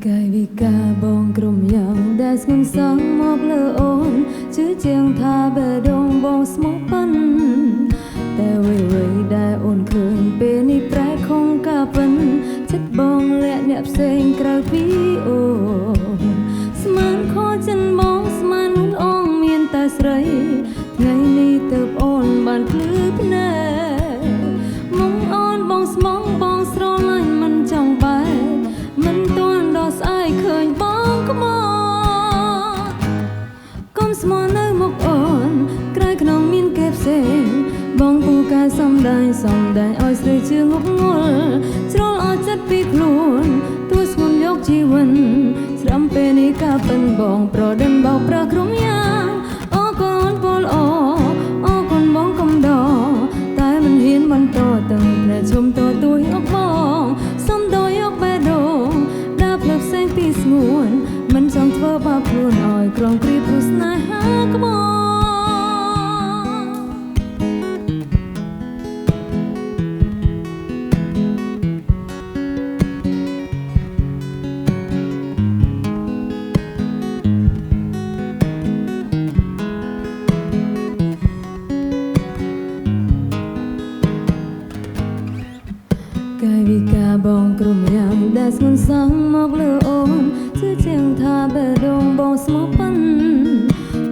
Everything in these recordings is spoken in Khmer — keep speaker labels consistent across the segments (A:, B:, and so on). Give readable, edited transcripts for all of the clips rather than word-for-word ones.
A: កាយវិការបងក្រុមយ៉ាងដែលស្ងួនសងមកលើអូនជឿជាងថាបេះដូងបងស្មោះប៉ិនតែអ្វីៗដែលអូនឃើញពេលនេះប្រែខំការប៉ិនចិត្តបងលាក់អ្នកផ្សេងក្រៅពីអូនស្មានខោចិនបងស្មាននួនអងមានតែស្រីថ្ងៃនេះទៅអូនបានភ្លឺភ្នែកមកអូនបងស្មងបងស្រឡាញ់មិនចង់បែកមិនទាន់ដល់ស្អែកឃើញបងក្បត់កុំស្មោះនៅមុខអូនក្រៅក្នុងមានគេផ្សេងបងពូកែសំដែងឲ្យស្រីជឿងប់ងល់ជ្រុលអស់ចិត្តពីខ្លួនទួស្ងួនយកជីវិតស្រាំពេលនេះការប៉ិនបងប្រដិនបោកប្រាស់ក្រុមយ៉ាងអូកូនពលអូអូកូនបងកំដរតែមិនហ៊ានបន្តទាំងភ្នែកឈុំតទួយអកបងសុំដោយយកបេះដូងដើរផ្លូវផ្សេងពីស្ងួនមិនចង់ធ្វើបាបខ្លួនឲ្យក្រំគ្រីព្រោះស្នេហាក្បត់កាយវិការបងក្រុមយ៉ាងដែលស្ងួនសងមកលើអូនជឿជាងថាបេះដូងបងស្មោះប៉ិន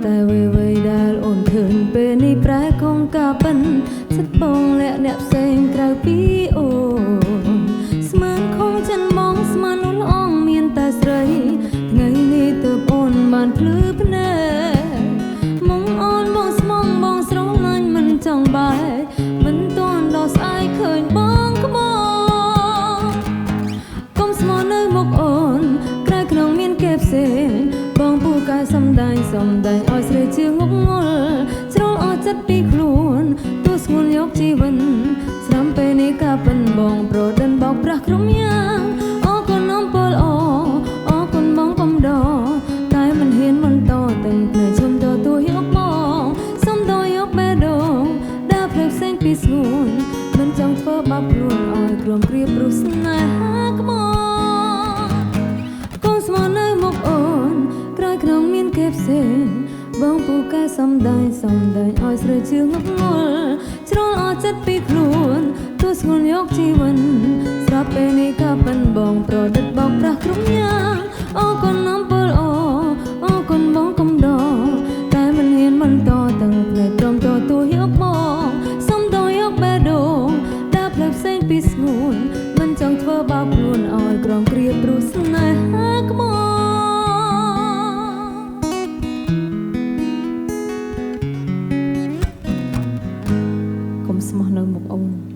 A: តែអ្វីៗដែលអូនឃើញពេលនេះប្រែខំការប៉ិនចិត្តបងលាក់អ្នកផ្សេងក្រៅពីអូនស្មានខំចិនបងស្មាននួនអងមានតែស្រីថ្ងៃនេះទៅអូនបានភ្លឺភ្នែកមកអូនបងស្មងបងស្រឡាញ់មិនចង់បែកមិនទាន់ដល់ស្អែកឃើញបងក្បត់ផ្សេងបងពូកែសំដែងឲ្យស្រីជឿងប់ងល់ជ្រុលអស់ចិត្តពីខ្លួនទួស្ងួនយកជីវិតស្រាំពេលនេះការប៉ិនបងប្រដិនបោកប្រាស់ក្រុមយ៉ាងអូកូនអំពលអូអូកូនបងកំដរតែមិនហ៊ានបន្តទាំងភ្នែកឈុំតទួយអកបងសុំដោយយកបេះដូងដើរផ្លូវផ្សេងពីស្ងួនមិនចង់ធ្វើបាបខ្លួនឲ្យក្រុមគ្រាព្រោះស្នេហាក្បត់ស្មោះនៅមុខអូនក្រោយក្នុងមានគេផ្សេងបងពូកែសំដែងឲ្យស្រីជឿងប់ងល់ជ្រុលអស់ចិត្តពីខ្លួនទួស្ងួនយកជីវិតស្រាប់ពេលនេះក៏ប៉ិនបងប្រដិតបោកប្រាស់ក្រុមយ៉ាងអូកូនអំពលអូអូកូនបងកំដរតែមិនហ៊ានបន្តទាំងភ្នែកព្រមតទួយអកបងសុំដោយយកបេះដូងដើរផ្លូវផ្សេងពីស្ងួនមិនចង់ធ្វើបាបខ្លួនឲ្យក្រំគ្រាព្រោះស្នេហាក្បត់កុំស្មោះនៅមុខអូន